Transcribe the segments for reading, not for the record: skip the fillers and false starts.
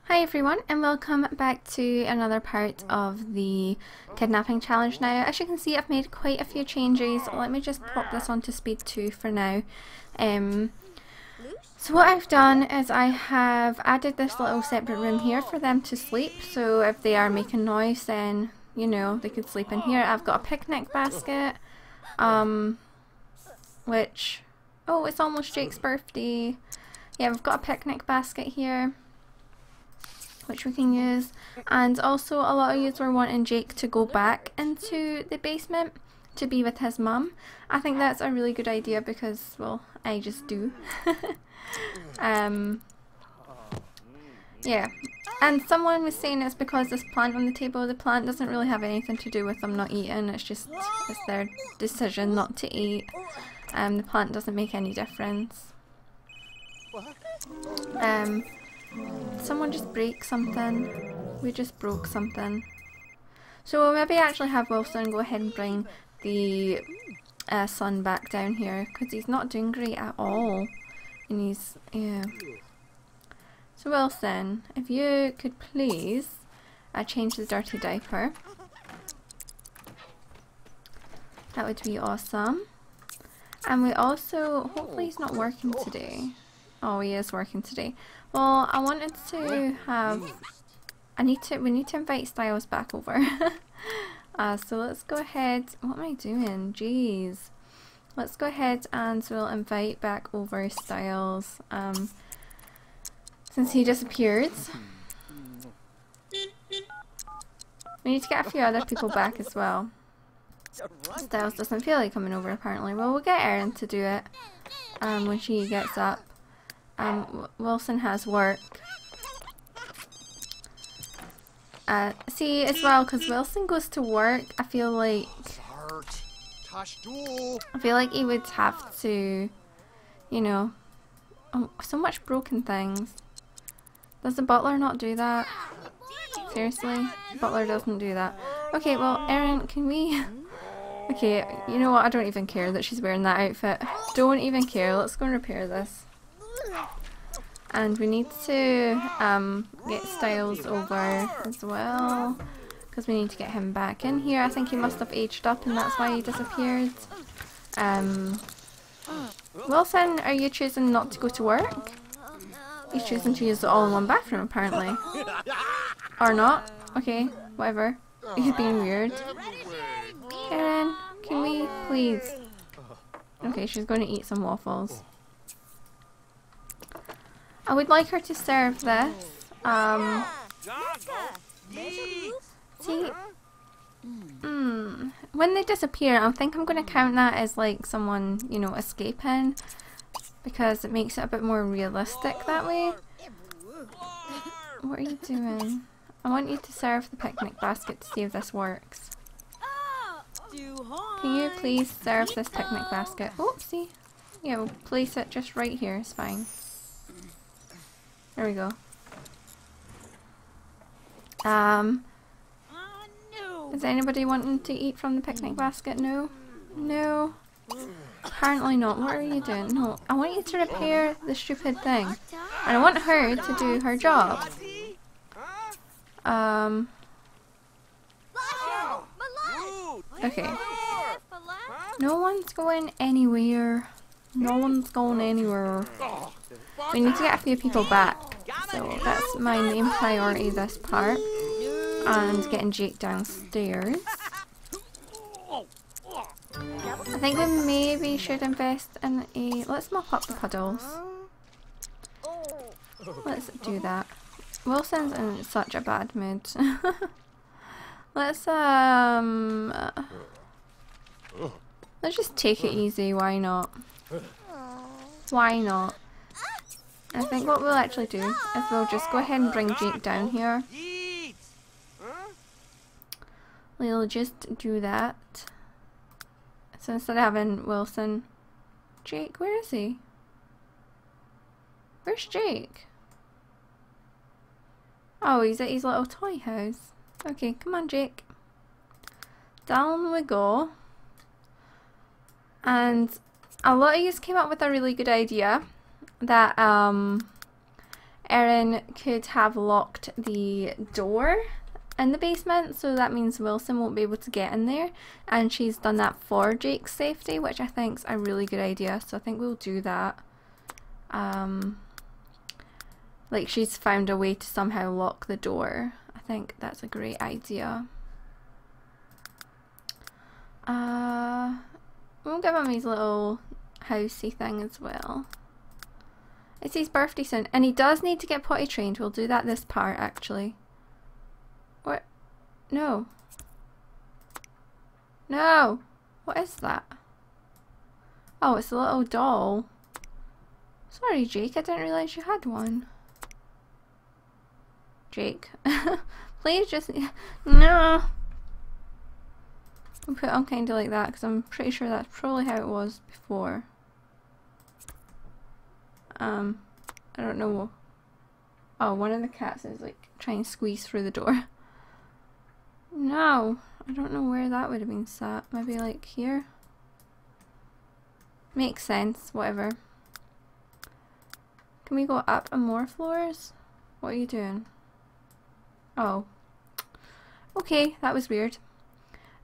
Hi everyone, and welcome back to another part of the kidnapping challenge. Now, as you can see, I've made quite a few changes. Let me just pop this onto speed 2 for now. So what I've done is I have added this little separate room here for them to sleep, so if they are making noise then, you know, they could sleep in here. I've got a picnic basket, which, oh, it's almost Jake's birthday. Yeah, we've got a picnic basket here which we can use, and also a lot of you were wanting Jake to go back into the basement to be with his mum. I think that's a really good idea because, well, I just do. Yeah, and someone was saying it's because this plant on the table, the plant doesn't really have anything to do with them not eating, it's just it's their decision not to eat. The plant doesn't make any difference. Someone just break something. We just broke something. So we'll maybe actually have Wilson go ahead and bring the son back down here because he's not doing great at all. And he's, yeah. So Wilson, if you could please change the dirty diaper. That would be awesome. And we also, hopefully he's not working today. Oh, he is working today. Well, I wanted to have, we need to invite Styles back over. So let's go ahead, what am I doing? Jeez. Let's go ahead and we'll invite back over Styles, since he disappeared. We need to get a few other people back as well. Styles doesn't feel like coming over apparently. Well, we'll get Erin to do it when she gets up. Wilson has work. See, as well, because Wilson goes to work, I feel like he would have to, you know, oh, so much broken things. Does the butler not do that? Seriously? The butler doesn't do that. Okay, well, Erin, can we... Okay, you know what, I don't even care that she's wearing that outfit. Don't even care, let's go and repair this. And we need to get Styles over as well, because we need to get him back in here. I think he must have aged up and that's why he disappeared. Wilson, are you choosing not to go to work? He's choosing to use the all-in-one bathroom apparently. Or not. Okay, whatever. He's being weird. Erin, can we please? Okay, she's going to eat some waffles. I would like her to serve this. See, when they disappear, I think I'm going to count that as like someone, you know, escaping, because it makes it a bit more realistic that way. What are you doing? I want you to serve the picnic basket to see if this works. Can you please serve this picnic basket? Oopsie. Yeah, we'll place it just right here, it's fine. There we go. Is anybody wanting to eat from the picnic basket? No? No? Apparently not. What are you doing? No. I want you to repair the stupid thing. And I want her to do her job. Okay. No one's going anywhere. No one's going anywhere. We need to get a few people back, so that's my main priority this part, and getting Jake downstairs. I think we maybe should invest in a... Let's mop up the puddles. Let's do that. Wilson's in such a bad mood. Let's just take it easy, why not? Why not? I think what we'll actually do is we'll just go ahead and bring Jake down here. We'll just do that. So instead of having Wilson... Jake, where is he? Where's Jake? Oh, he's at his little toy house. Okay, come on Jake. Down we go. And a lot of you came up with a really good idea that Erin could have locked the door in the basement, so that means Wilson won't be able to get in there, and she's done that for Jake's safety, which I think is a really good idea, so I think we'll do that. Like, she's found a way to somehow lock the door. I think that's a great idea. We'll give him his little housey thing as well. It's his birthday soon, and he does need to get potty trained. We'll do that this part, actually. What? No. No! What is that? Oh, it's a little doll. Sorry, Jake, I didn't realise you had one. Jake. Please just... No! I'll put it on kind of like that, because I'm pretty sure that's probably how it was before. I don't know. Oh, one of the cats is like trying to squeeze through the door. No, I don't know where that would have been sat. Maybe like here? Makes sense, whatever. Can we go up on more floors? What are you doing? Oh. Okay, that was weird.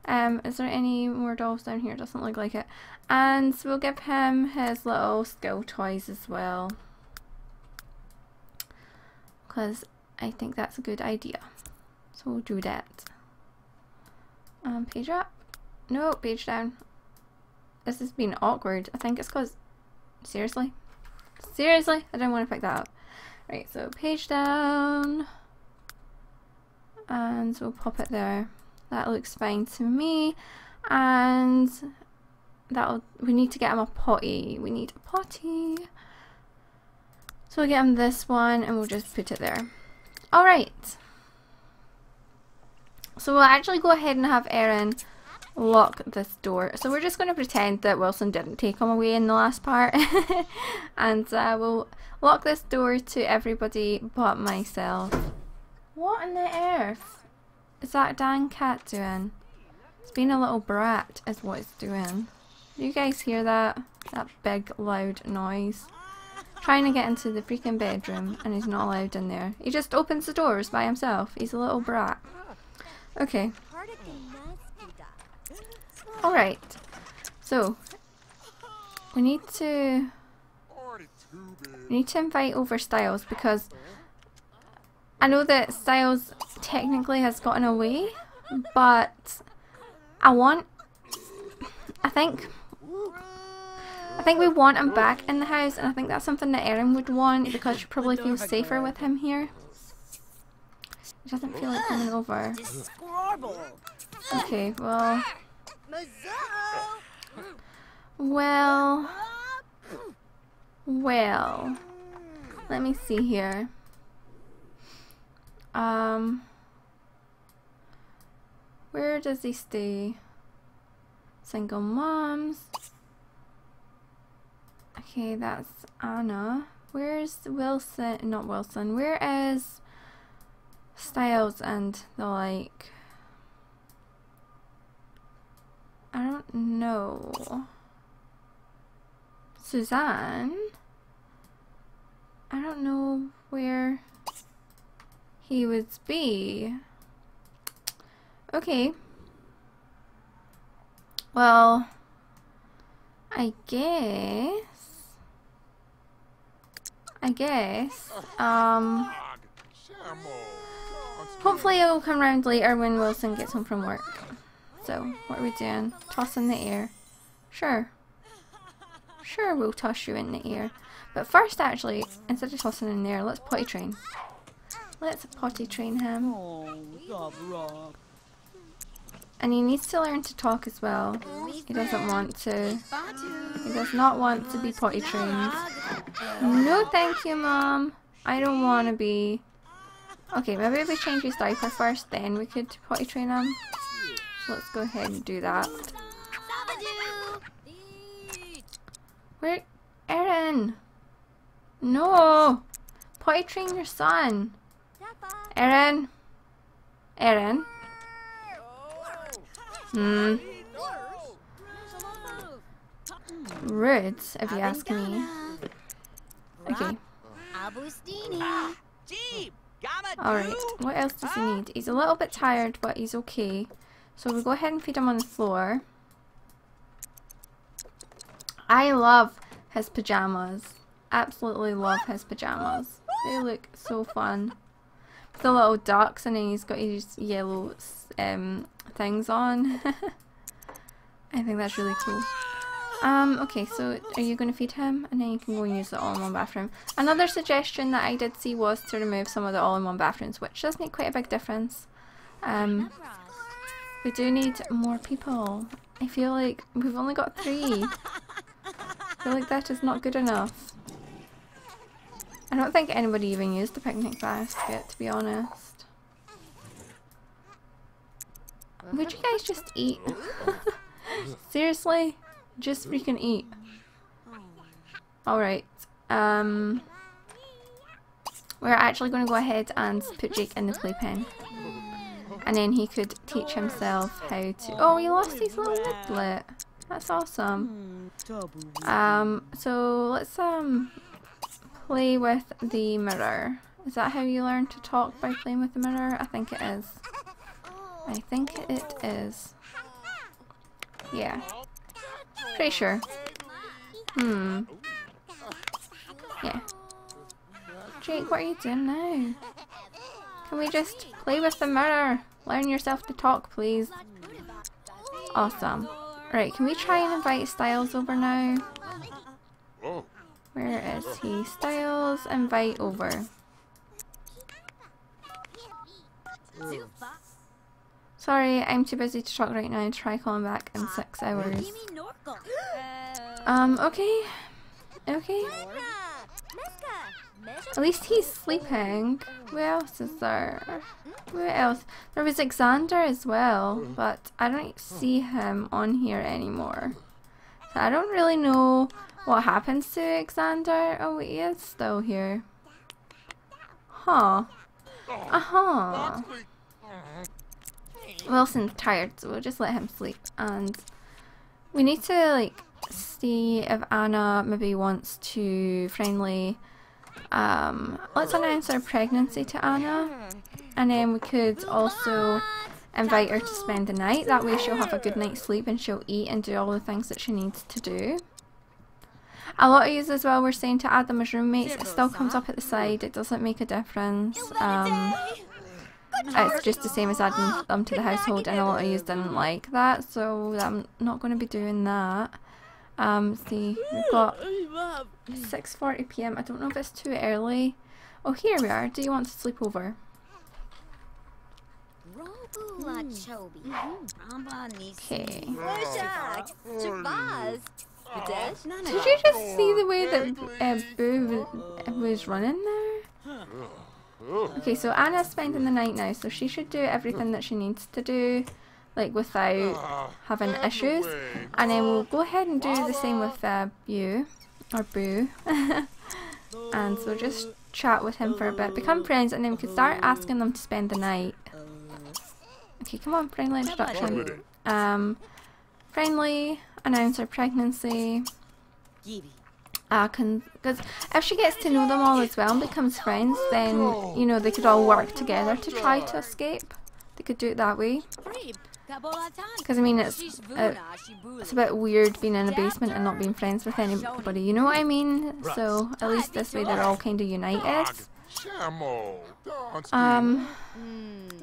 Is there any more dolls down here? Doesn't look like it. And so we'll give him his little skill toys as well, because I think that's a good idea. So we'll do that. Page up. No, page down. This has been awkward. I think it's because... Seriously? Seriously? I didn't want to pick that up. Right, so page down. And so we'll pop it there. That looks fine to me. And we need to get him a potty. We need a potty. So we'll get him this one and we'll just put it there. Alright. So we'll actually go ahead and have Erin lock this door. So we're just going to pretend that Wilson didn't take him away in the last part. And we'll lock this door to everybody but myself. What on the earth is that dang cat doing? It's being a little brat is what it's doing. Do you guys hear that? That big loud noise. Trying to get into the freaking bedroom and he's not allowed in there. He just opens the doors by himself. He's a little brat. Okay. Alright. So we need to invite over Styles, because I know that Styles technically has gotten away, but I think we want him back in the house, and I think that's something that Erin would want, because she probably feels safer with him here. He doesn't feel like coming over. Okay, well... Well... Let me see here. Where does he stay? Single moms. Okay, that's Anna. Where's Wilson? Not Wilson. Where is Styles and the like? I don't know. Suzanne? I don't know where he would be. Okay. Well, I guess, hopefully it'll come around later when Wilson gets home from work. So, what are we doing? Toss in the air. Sure. Sure, we'll toss you in the air. But first, actually, instead of tossing in the air, let's potty train. Let's potty train him. And he needs to learn to talk as well. He doesn't want to. He does not want to be potty trained. No thank you, Mom. I don't want to be. Okay, maybe if we change his diaper first, then we could potty train him. So let's go ahead and do that. Where? Erin! No! Potty train your son! Erin! Erin! Rude, if you ask me. Okay. Alright, what else does he need? He's a little bit tired, but he's okay. So we'll go ahead and feed him on the floor. I love his pajamas. Absolutely love his pajamas. They look so fun. The little ducks, and then he's got his yellow things on. I think that's really cool. Okay, so are you going to feed him? And then you can go and use the all-in-one bathroom. Another suggestion that I did see was to remove some of the all-in-one bathrooms, which does make quite a big difference. We do need more people. I feel like we've only got 3. I feel like that is not good enough. I don't think anybody even used the picnic basket, to be honest. Would you guys just eat? Seriously? Just freaking eat. Alright. We're actually going to go ahead and put Jake in the playpen. And then he could teach himself how to... Oh, he lost his little niblet. That's awesome. So let's play with the mirror. Is that how you learn to talk, by playing with the mirror? I think it is. I think it is. Yeah. Pretty sure. Yeah. Jake, what are you doing now? Can we just play with the mirror? Learn yourself to talk, please. Awesome. Right, can we try and invite Styles over now? Where is he? Styles, invite over. Sorry, I'm too busy to talk right now. Try calling back in 6 hours. Okay. Okay. At least he's sleeping. Who else is there? Who else? There was Alexander as well, but I don't see him on here anymore. So I don't really know what happens to Alexander. Oh, he is still here. Huh. Wilson's tired, so we'll just let him sleep. And we need to, like, see if Anna maybe wants to friendly... let's announce our pregnancy to Anna. And then we could also invite her to spend the night. That way she'll have a good night's sleep and she'll eat and do all the things that she needs to do. A lot of you as well were saying to add them as roommates. It still comes up at the side. It doesn't make a difference. It's just the same as adding them to the household, and a lot of you didn't like that, so I'm not going to be doing that. See, we've got 6:40 PM. I don't know if it's too early. Oh, here we are. Do you want to sleep over? Okay. Did you just see the way that Boo was running there? Okay, so Anna's spending the night now, so she should do everything that she needs to do, like, without having issues. And then we'll go ahead and do the same with you, or Boo. And so just chat with him for a bit, become friends, and then we could start asking them to spend the night. Okay, come on, friendly introduction. Friendly, announce her pregnancy. Because if she gets to know them all as well and becomes friends, then, you know, they could all work together to try to escape. They could do it that way. Because, I mean, it's a bit weird being in a basement and not being friends with anybody, you know what I mean? So, at least this way they're all kind of united.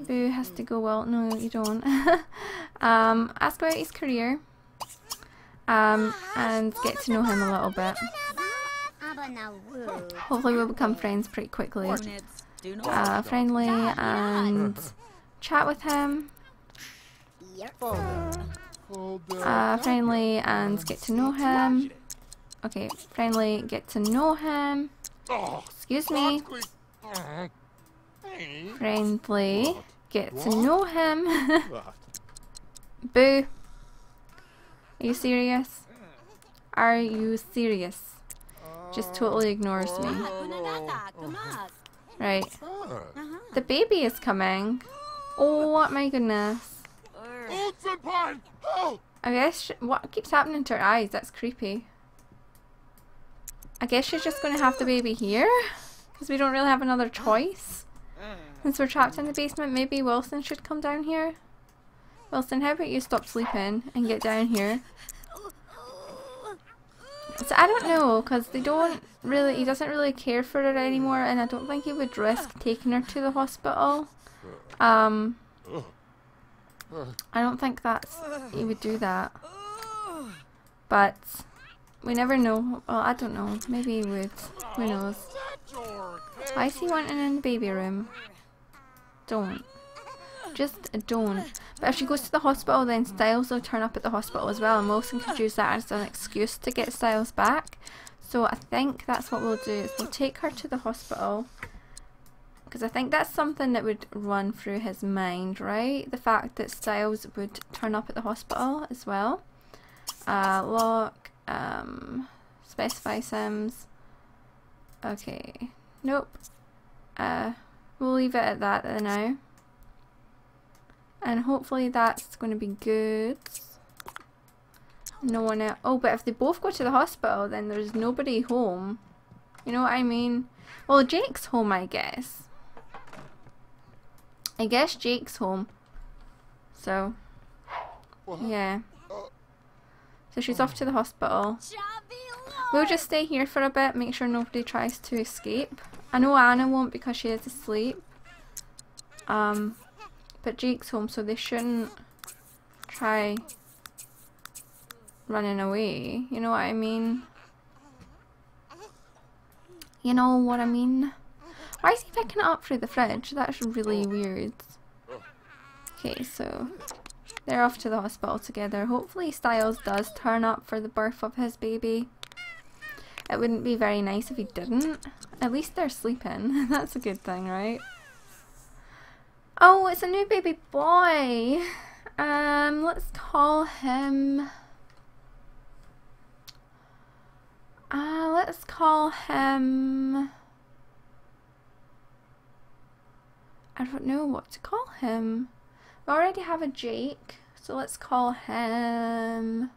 Boo has to go. Well, no, you don't. Ask about his career. And get to know him a little bit. Hopefully we'll become friends pretty quickly. Friendly and chat with him. Friendly and get to know him. Okay, friendly, get to know him. Excuse me. Friendly, get to know him. Boo. Are you serious? Are you serious? Just totally ignores me. Right. The baby is coming. Oh my goodness. I guess what keeps happening to her eyes? That's creepy. I guess she's just gonna have the baby here? Because we don't really have another choice. Since we're trapped in the basement, maybe Wilson should come down here. Wilson, how about you stop sleeping and get down here? So I don't know, because he doesn't really care for her anymore, and I don't think he would risk taking her to the hospital. I don't think he would do that. But we never know. Well, I don't know. Maybe he would. Who knows? Why is he wanting in the baby room? Don't. Just don't. But if she goes to the hospital, then Styles will turn up at the hospital as well, and Wilson could use that as an excuse to get Styles back. So I think that's what we'll do, is we'll take her to the hospital, because I think that's something that would run through his mind, right? The fact that Styles would turn up at the hospital as well. Lock, specify Sims. Okay, nope. We'll leave it at that now. And hopefully that's going to be good. No one else. Oh, but if they both go to the hospital, then there's nobody home. You know what I mean? Well, Jake's home, I guess. I guess Jake's home. So, yeah. So she's off to the hospital. We'll just stay here for a bit, make sure nobody tries to escape. I know Anna won't because she is asleep. But Jake's home, so they shouldn't try running away. You know what I mean? You know what I mean? Why is he picking it up through the fridge? That's really weird. Okay, so they're off to the hospital together. Hopefully Styles does turn up for the birth of his baby. It wouldn't be very nice if he didn't. At least they're sleeping. That's a good thing, right? Oh, it's a new baby boy. Let's call him... let's call him... I don't know what to call him. We already have a Jake, so let's call him...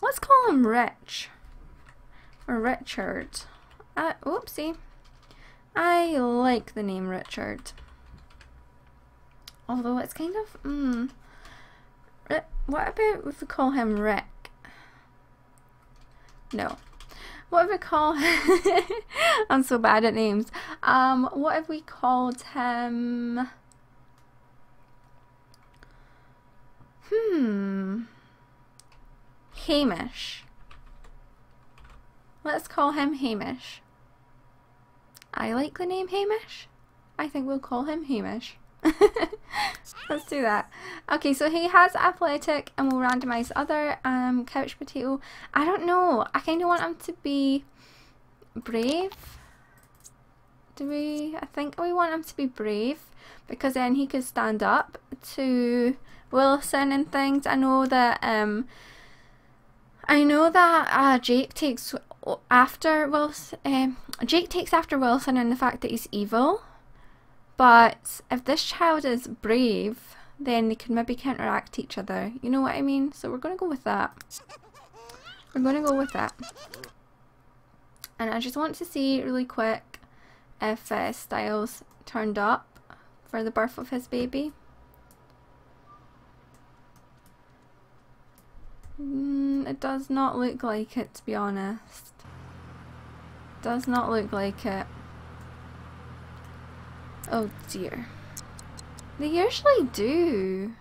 Let's call him Rich. Or Richard. Oopsie. I like the name Richard. Although it's kind of, what about if we call him Rick? No. What if we call I'm so bad at names. What if we called him... Hamish. Let's call him Hamish. I like the name Hamish. I think we'll call him Hamish. Let's do that. Okay, so he has athletic, and we'll randomize other. Couch potato. I don't know. I kind of want him to be brave. Do we? I think we want him to be brave, because then he could stand up to Wilson and things. I know that Jake takes after Wilson. Jake takes after Wilson in the fact that he's evil. But if this child is brave, then they could maybe counteract each other. You know what I mean? So we're going to go with that. We're going to go with that. And I just want to see really quick if Styles turned up for the birth of his baby. It does not look like it, to be honest. Does not look like it. Oh dear. They usually do.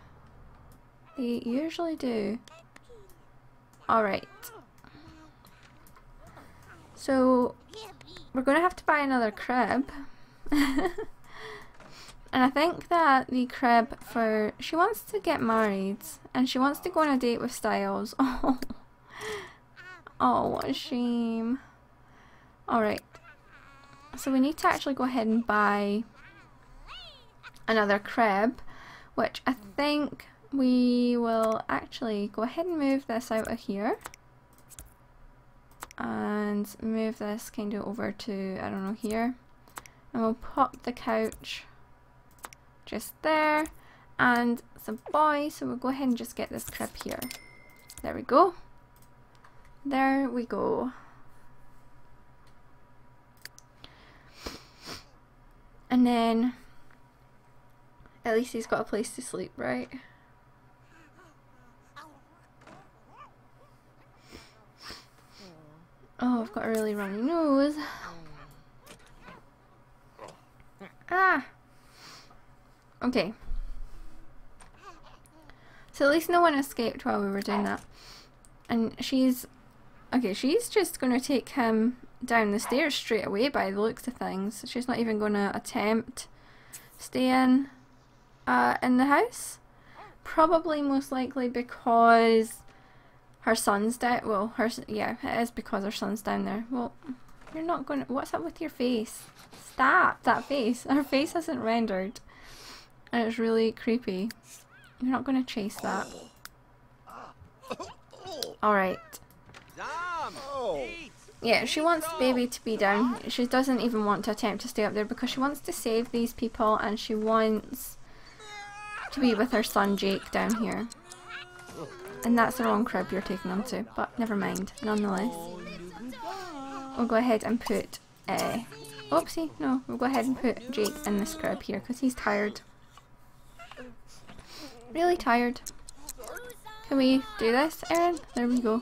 They usually do. Alright. So, we're going to have to buy another crib. And I think that the crib for... She wants to get married. And she wants to go on a date with Styles. Oh. Oh, what a shame. Alright. So we need to actually go ahead and buy another crib, which I think we will actually go ahead and move this out of here and move this kind of over to, I don't know, here, and we'll pop the couch just there, and it's a boy, so we'll go ahead and just get this crib here. There we go. There we go. And then at least he's got a place to sleep, right? Oh, I've got a really runny nose. Ah! Okay. So at least no one escaped while we were doing that. And she's... Okay, she's just going to take him down the stairs straight away by the looks of things. She's not even going to attempt staying in the house. Probably most likely because her son's down. Well, yeah, it is because her son's down there. Well, you're not going to... What's up with your face? Stop that face. Her face isn't rendered. And it's really creepy. You're not going to chase that. Alright. Yeah, she wants the baby to be down. She doesn't even want to attempt to stay up there because she wants to save these people and she wants to be with her son Jake down here. And that's the wrong crib you're taking them to, but never mind, nonetheless. We'll go ahead and put... oopsie, no, we'll go ahead and put Jake in this crib here because he's tired. Really tired. Can we do this, Erin? There we go.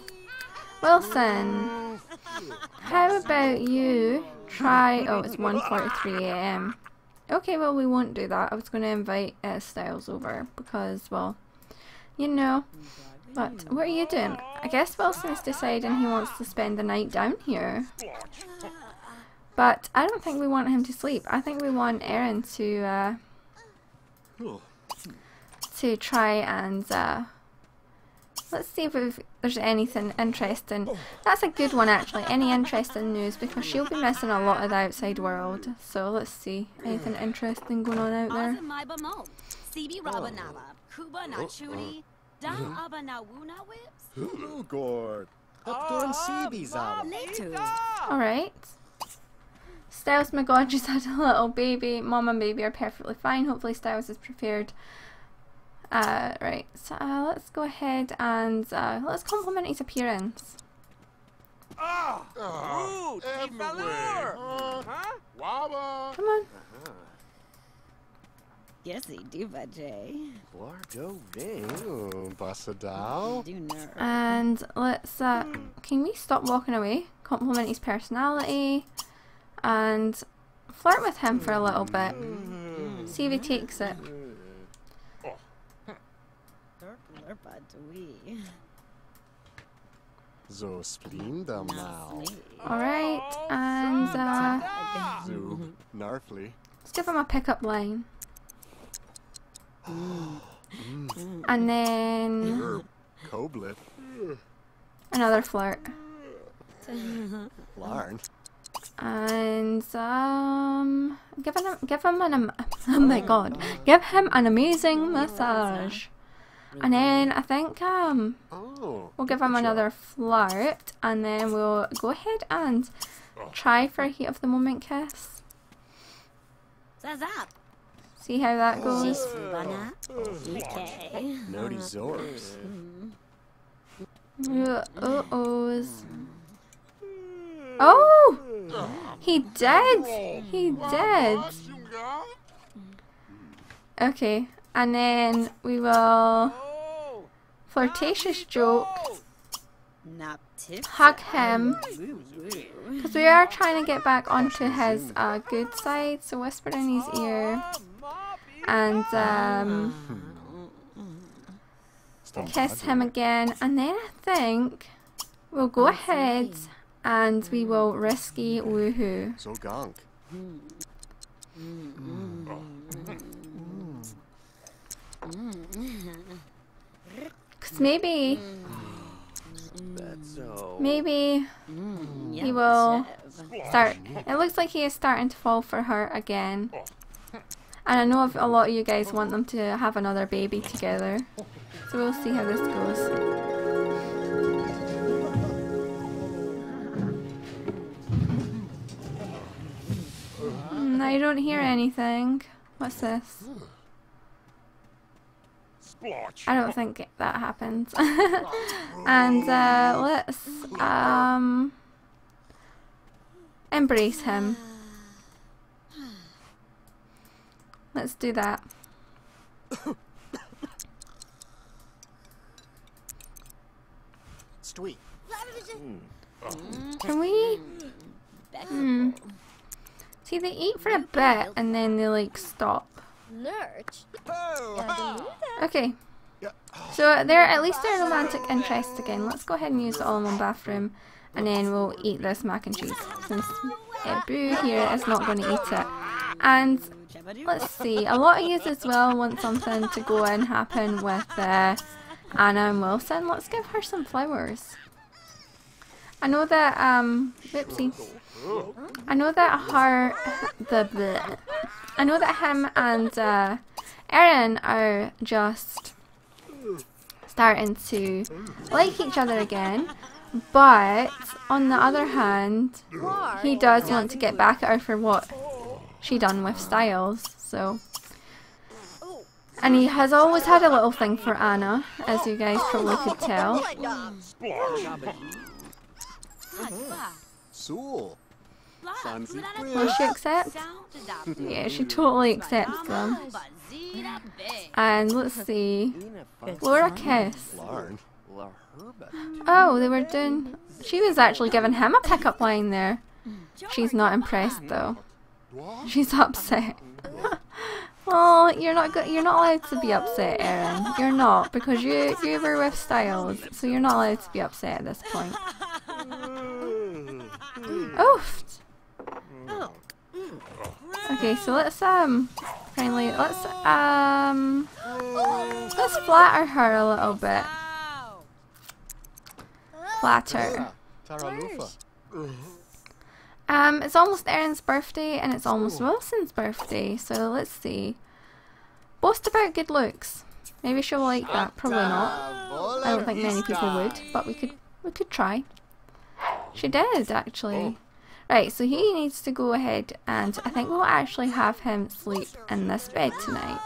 Wilson, how about you try... Oh, it's 1:43 AM. Okay, well, we won't do that. I was going to invite Styles over because, well, you know. But what are you doing? I guess Wilson's deciding he wants to spend the night down here. But I don't think we want him to sleep. I think we want Erin to try and let's see if there's anything interesting. That's a good one actually. Any interesting news because she'll be missing a lot of the outside world. So let's see. Anything interesting going on out there? Alright. Styles, my god, just had a little baby. Mom and baby are perfectly fine. Hopefully Styles is prepared. Right, so let's go ahead and let's compliment his appearance. Come on. Yes, he do, Jay. And let's can we stop walking away? Compliment his personality and flirt with him for a little bit. See if he takes it. Alright, and let's give him a pickup line. And then another flirt. And give him an oh my god, give him an amazing massage. And then I think we'll give him another flirt, and then we'll go ahead and try for a heat of the moment kiss. See how that goes. Uh-ohs. Oh! He did! He did! Okay, and then we will flirtatious joke, hug him, because we are trying to get back onto his good side, so whisper in his ear, and kiss him again, and then I think we'll go ahead and we will risky woohoo. Cause maybe he will start. It looks like he is starting to fall for her again. And I know a lot of you guys want them to have another baby together. So we'll see how this goes. I don't hear anything. What's this? I don't think that happens. And let's embrace him. Let's do that. Sweet. Can we? See, they eat for a bit and then they like stop. Okay. So they're at least a romantic interest again. Let's go ahead and use the all-in-one bathroom, and then we'll eat this mac and cheese since Boo here is not going to eat it. And let's see, a lot of you as well want something to go and happen with Anna and Wilson. Let's give her some flowers. I know that whoopsie. I know that him and Erin are just starting to like each other again, but on the other hand, he does want to get back at her for what she done with Styles. So, and he has always had a little thing for Anna, as you guys probably could tell. Will she accept? Yeah, she totally accepts them. And let's see. Laura kiss. Oh, they were doing. She was actually giving him a pickup line there. She's not impressed though. She's upset. Oh, you're not allowed to be upset, Erin. You're not, because you were with Styles, so you're not allowed to be upset at this point. Oof. Okay, so let's finally let's flatter her a little bit. Flatter. It's almost Erin's birthday and it's almost Wilson's birthday, so let's see. Boast about good looks. Maybe she'll like that. Probably not. I don't think many people would, but we could try. She did actually. Right, so he needs to go ahead and I think we'll actually have him sleep in this bed tonight.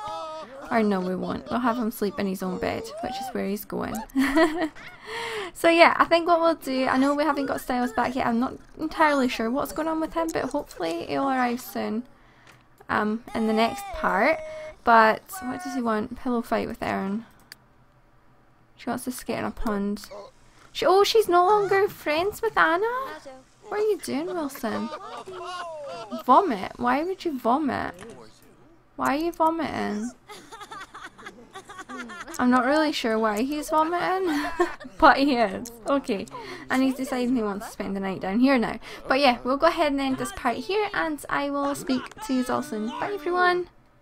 Or no, we won't. We'll have him sleep in his own bed, which is where he's going. So yeah, I think what we'll do, I know we haven't got Styles back yet. I'm not entirely sure what's going on with him, but hopefully he'll arrive soon in the next part. But what does he want? Pillow fight with Erin. She wants to skate in a pond. She's no longer friends with Anna? What are you doing, Wilson? Vomit? Why would you vomit? Why are you vomiting? I'm not really sure why he's vomiting, but he is. Okay, and he's deciding he wants to spend the night down here now. But yeah, we'll go ahead and end this part here, and I will speak to you all soon. Bye everyone!